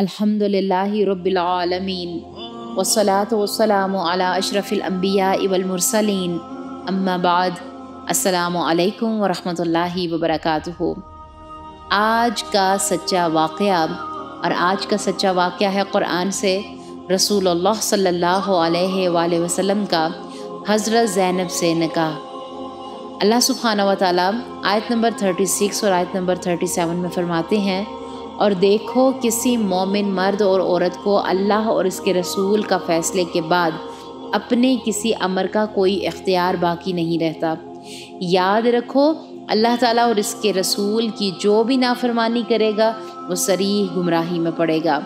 الحمدللہ رب العالمین والصلاة والسلام علی اشرف الانبیاء والمرسلین اما بعد السلام علیکم ورحمۃ اللہ وبرکاتہ۔ آج کا سچا واقعہ ہے قرآن سے رسول اللہ صلی اللہ علیہ وآلہ وسلم کا حضرت زینب سے نکاح۔ اللہ سبحانہ و تعالیٰ آیت نمبر 36 اور آیت نمبر 37 میں فرماتے ہیں، اور دیکھو کسی مومن مرد اور عورت کو اللہ اور اس کے رسول کا فیصلے کے بعد اپنے کسی امر کا کوئی اختیار باقی نہیں رہتا۔ یاد رکھو اللہ تعالیٰ اور اس کے رسول کی جو بھی نافرمانی کرے گا وہ صریح گمراہی میں پڑے گا۔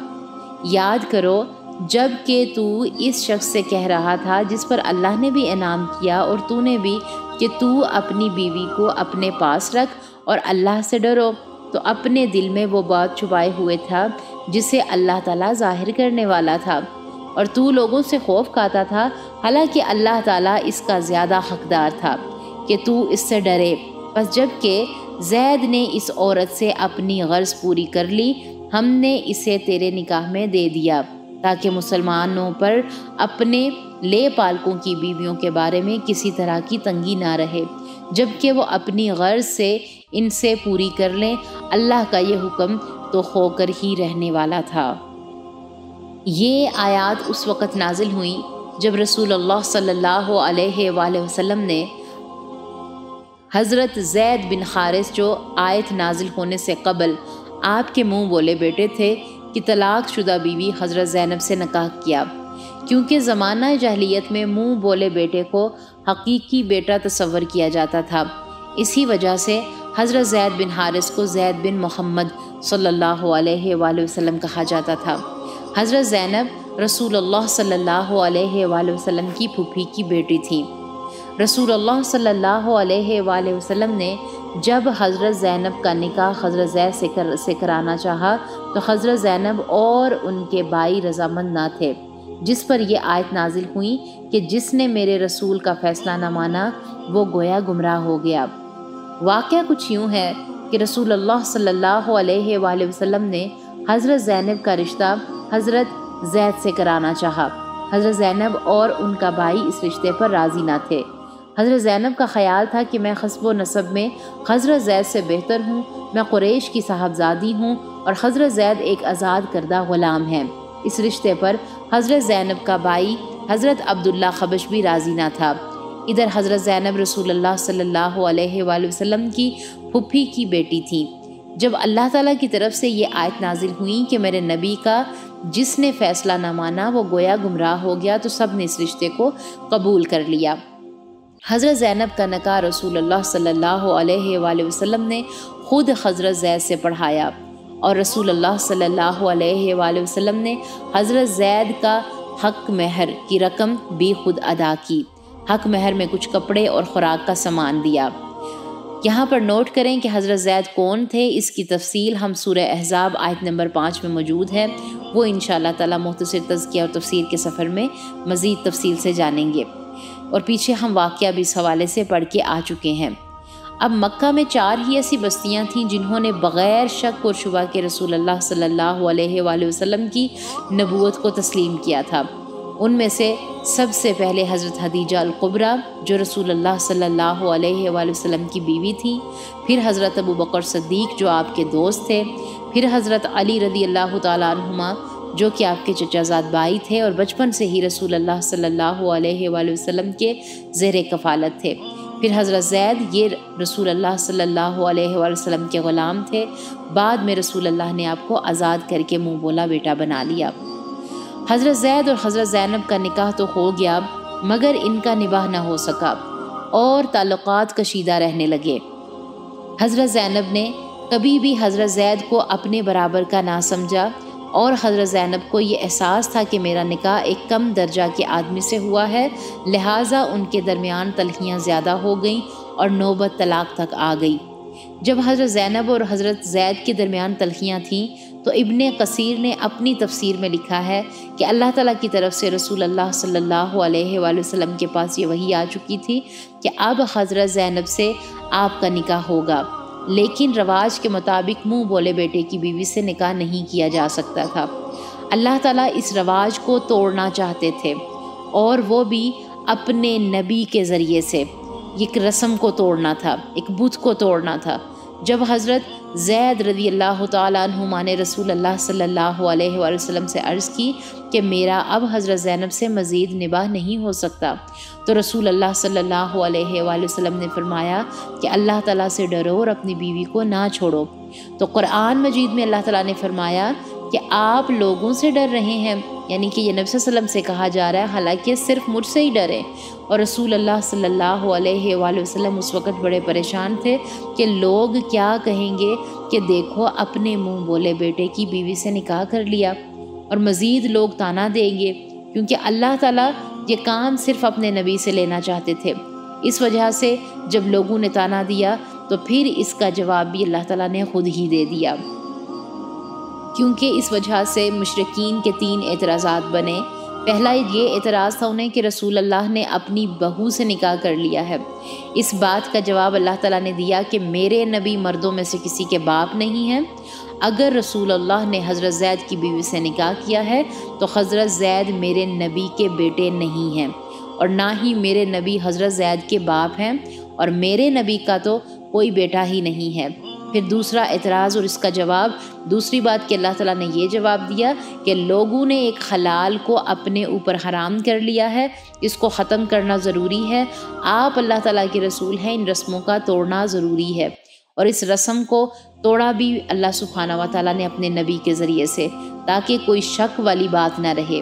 یاد کرو جب کہ تو اس شخص سے کہہ رہا تھا جس پر اللہ نے بھی انعام کیا اور تو نے بھی کہ تو اپنی بیوی کو اپنے پاس رکھ اور اللہ سے ڈرو، تو اپنے دل میں وہ بات چھپائے ہوئے تھا جسے اللہ تعالیٰ ظاہر کرنے والا تھا، اور تو لوگوں سے خوف کھاتا تھا، حالانکہ اللہ تعالیٰ اس کا زیادہ حقدار تھا کہ تو اس سے ڈرے۔ بس جب کہ زید نے اس عورت سے اپنی غرض پوری کر لی، ہم نے اسے تیرے نکاح میں دے دیا تاکہ مسلمانوں پر اپنے لے پالکوں کی بیویوں کے بارے میں کسی طرح کی تنگی نہ رہے، جب کہ وہ اپنی غرض سے ان سے پوری کر لیں۔ اللہ کا یہ حکم تو ہو کر ہی رہنے والا تھا۔ یہ آیات اس وقت نازل ہوئیں جب رسول اللہ صلی اللہ علیہ وآلہ وسلم نے حضرت زید بن حارث، جو آیت نازل ہونے سے قبل آپ کے منہ بولے بیٹے تھے، کہ طلاق شدہ بیوی حضرت زینب سے نکاح کیا، کیونکہ زمانہ جاہلیت میں منہ بولے بیٹے کو حقیقی بیٹا تصور کیا جاتا تھا۔ اسی وجہ سے حضرت زید بن حارث کو زید بن محمد صلی اللہ علیہ وآلہ وسلم کہا جاتا تھا۔ حضرت زینب رسول اللہ صلی اللہ علیہ وآلہ وسلم کی پھوپھی کی بیٹی تھی۔ رسول اللہ صلی اللہ علیہ وآلہ وسلم نے جب حضرت زینب کا نکاح حضرت زید سے کرانا چاہا تو حضرت زینب اور ان کے بھائی رضامند نہ تھے، جس پر یہ آیت نازل ہوئی کہ جس نے میرے رسول کا فیصلہ نہ مانا وہ گویا گمراہ ہو گیا۔ واقعہ کچھ یوں ہے کہ رسول اللہ صلی اللہ علیہ وآلہ وسلم نے حضرت زینب کا رشتہ حضرت زید سے کرانا چاہا۔ حضرت زینب اور ان کا بھائی اس رشتے پر راضی نہ تھے۔ حضرت زینب کا خیال تھا کہ میں حسب و نسب میں حضرت زید سے بہتر ہوں، میں قریش کی صاحبزادی ہوں اور حضرت زید ایک آزاد کردہ غلام ہیں۔ اس رشتے پر حضرت زینب کا بھائی حضرت عبداللہ حبش بھی راضی نہ تھا۔ ادھر حضرت زینب رسول اللہ صلی اللہ علیہ وآلہ وسلم کی پھوپھی کی بیٹی تھی۔ جب اللہ تعالیٰ کی طرف سے یہ آیت نازل ہوئی کہ میرے نبی کا جس نے فیصلہ نہ مانا وہ گویا گمراہ ہو گیا، تو سب نے اس رشتے کو قبول کر لیا۔ حضرت زینب کا نکاح رسول اللہ صلی اللہ علیہ وآلہ وسلم نے خود حضرت زید سے پڑھایا، اور رسول اللہ صلی اللہ علیہ وآلہ وسلم نے حضرت زید کا حق مہر کی رقم بھی خود ادا کی۔ حق مہر میں کچھ کپڑے اور خوراک کا سامان دیا۔ یہاں پر نوٹ کریں کہ حضرت زید کون تھے، اس کی تفصیل ہم سورہ احزاب آیت نمبر 5 میں موجود ہے، وہ انشاءاللہ تعالی مختصر تذکیہ اور تفسیر کے سفر میں مزید تفصیل سے جانیں گے، اور پیچھے ہم واقعہ بھی اس حوالے سے پڑھ کے آ چکے ہیں۔ اب مکہ میں 4 ہی ایسی بستیاں تھیں جنہوں نے بغیر شک اور شبہ کے رسول اللہ صلی اللہ علیہ وآلہ وسلم کی نبوت کو تسلیم کیا تھا۔ ان میں سے سب سے پہلے حضرت خدیجہ الکبریٰ، جو رسول اللہ صلی اللہ علیہ وآلہ وسلم کی بیوی تھی، پھر حضرت ابوبکر صدیق جو آپ کے دوست تھے، پھر حضرت علی رضی اللہ تعالیٰ عنہما جو کہ آپ کے چچا زاد بھائی تھے اور بچپن سے ہی رسول اللہ صلی اللہ علیہ وآلہ وسلم کے زیر کفالت تھے، پھر حضرت زید، یہ رسول اللہ صلی اللہ علیہ وآلہ وسلم کے غلام تھے، بعد میں رسول اللہ نے آپ کو آزاد کر کے منہ بولا بیٹا بنا لیا۔ حضرت زید اور حضرت زینب کا نکاح تو ہو گیا، مگر ان کا نباہ نہ ہو سکا اور تعلقات کشیدہ رہنے لگے۔ حضرت زینب نے کبھی بھی حضرت زید کو اپنے برابر کا نہ سمجھا، اور حضرت زینب کو یہ احساس تھا کہ میرا نکاح ایک کم درجہ کے آدمی سے ہوا ہے، لہٰذا ان کے درمیان تلخیاں زیادہ ہو گئیں اور نوبت طلاق تک آ گئی۔ جب حضرت زینب اور حضرت زید کے درمیان تلخیاں تھیں تو ابن کثیر نے اپنی تفسیر میں لکھا ہے کہ اللہ تعالیٰ کی طرف سے رسول اللہ صلی اللہ علیہ وآلہ وسلم کے پاس یہ وحی آ چکی تھی کہ اب حضرت زینب سے آپ کا نکاح ہوگا، لیکن رواج کے مطابق منہ بولے بیٹے کی بیوی سے نکاح نہیں کیا جا سکتا تھا۔ اللہ تعالیٰ اس رواج کو توڑنا چاہتے تھے، اور وہ بھی اپنے نبی کے ذریعے سے۔ ایک رسم کو توڑنا تھا، ایک بت کو توڑنا تھا۔ جب حضرت زید رضی اللہ تعالیٰ عنہما نے رسول اللہ صلی اللہ علیہ وآلہ وسلم سے عرض کی کہ میرا اب حضرت زینب سے مزید نباہ نہیں ہو سکتا، تو رسول اللہ صلی اللہ علیہ وآلہ وسلم نے فرمایا کہ اللہ تعالیٰ سے ڈرو اور اپنی بیوی کو نہ چھوڑو۔ تو قرآن مجید میں اللہ تعالیٰ نے فرمایا کہ آپ لوگوں سے ڈر رہے ہیں، یعنی کہ یہ نبی صلی اللہ علیہ وسلم سے کہا جا رہا ہے، حالانکہ صرف مجھ سے ہی ڈریں۔ اور رسول اللہ صلی اللہ علیہ وآلہ وسلم اس وقت بڑے پریشان تھے کہ لوگ کیا کہیں گے کہ دیکھو اپنے منہ بولے بیٹے کی بیوی سے نکاح کر لیا، اور مزید لوگ تانا دیں گے، کیونکہ اللہ تعالیٰ یہ کام صرف اپنے نبی سے لینا چاہتے تھے۔ اس وجہ سے جب لوگوں نے تانا دیا تو پھر اس کا جواب بھی اللہ تعالیٰ نے خود ہی دے دیا، کیونکہ اس وجہ سے مشرکین کے 3 اعتراضات بنے۔ پہلا یہ اعتراض تھا انہیں کہ رسول اللہ نے اپنی بہو سے نکاح کر لیا ہے۔ اس بات کا جواب اللہ تعالیٰ نے دیا کہ میرے نبی مردوں میں سے کسی کے باپ نہیں ہیں۔ اگر رسول اللہ نے حضرت زید کی بیوی سے نکاح کیا ہے تو حضرت زید میرے نبی کے بیٹے نہیں ہیں، اور نہ ہی میرے نبی حضرت زید کے باپ ہیں، اور میرے نبی کا تو کوئی بیٹا ہی نہیں ہے۔ پھر دوسرا اعتراض اور اس کا جواب، دوسری بات کہ اللہ تعالیٰ نے یہ جواب دیا کہ لوگوں نے ایک حلال کو اپنے اوپر حرام کر لیا ہے، اس کو ختم کرنا ضروری ہے، آپ اللہ تعالیٰ کے رسول ہیں، ان رسموں کا توڑنا ضروری ہے۔ اور اس رسم کو توڑا بھی اللہ سبحانہ و تعالیٰ نے اپنے نبی کے ذریعے سے، تاکہ کوئی شک والی بات نہ رہے۔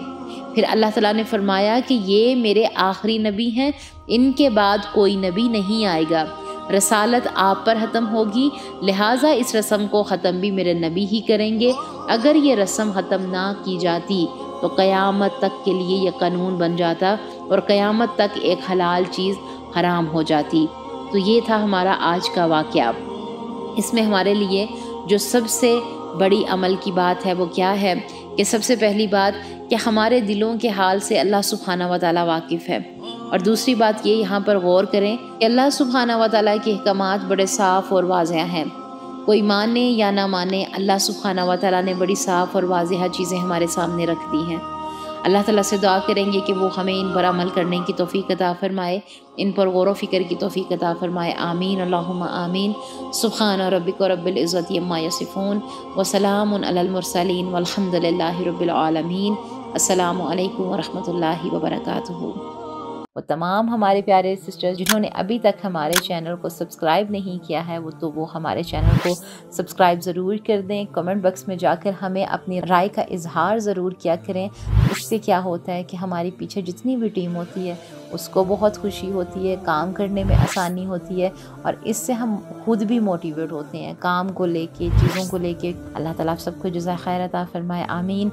پھر اللہ تعالیٰ نے فرمایا کہ یہ میرے آخری نبی ہیں، ان کے بعد کوئی نبی نہیں آئے گا، رسالت آپ پر ختم ہوگی، لہٰذا اس رسم کو ختم بھی میرے نبی ہی کریں گے۔ اگر یہ رسم ختم نہ کی جاتی تو قیامت تک کے لیے یہ قانون بن جاتا، اور قیامت تک ایک حلال چیز حرام ہو جاتی۔ تو یہ تھا ہمارا آج کا واقعہ۔ اس میں ہمارے لیے جو سب سے بڑی عمل کی بات ہے وہ کیا ہے کہ سب سے پہلی بات کہ ہمارے دلوں کے حال سے اللہ سبحانہ و تعالیٰ واقف ہے، اور دوسری بات یہ یہاں پر غور کریں کہ اللہ سبحانہ و تعالیٰ کے احکامات بڑے صاف اور واضح ہیں، کوئی مانے یا نہ مانے اللہ سبحانہ و تعالیٰ نے بڑی صاف اور واضح چیزیں ہمارے سامنے رکھ دی ہیں۔ اللہ تعالیٰ سے دعا کریں گے کہ وہ ہمیں ان پر عمل کرنے کی توفیق عطا فرمائے، ان پر غور و فکر کی توفیق عطا فرمائے، آمین اللہم آمین۔ سبحان ربک رب العزت عما یصفون وسلام علی المرسلین والحمد للہ رب العالمین۔ السلام علیکم ورحمۃ اللہ وبرکاتہ۔ وہ تمام ہمارے پیارے سسٹرز جنہوں نے ابھی تک ہمارے چینل کو سبسکرائب نہیں کیا ہے وہ ہمارے چینل کو سبسکرائب ضرور کر دیں۔ کمنٹ باکس میں جا کر ہمیں اپنی رائے کا اظہار ضرور کیا کریں۔ اس سے کیا ہوتا ہے کہ ہماری پیچھے جتنی بھی ٹیم ہوتی ہے اس کو بہت خوشی ہوتی ہے، کام کرنے میں آسانی ہوتی ہے، اور اس سے ہم خود بھی موٹیویٹ ہوتے ہیں کام کو لے کے، چیزوں کو لے کے۔ اللہ تعالیٰ آپ سب کو جزائے خیر عطا فرمائے، آمین۔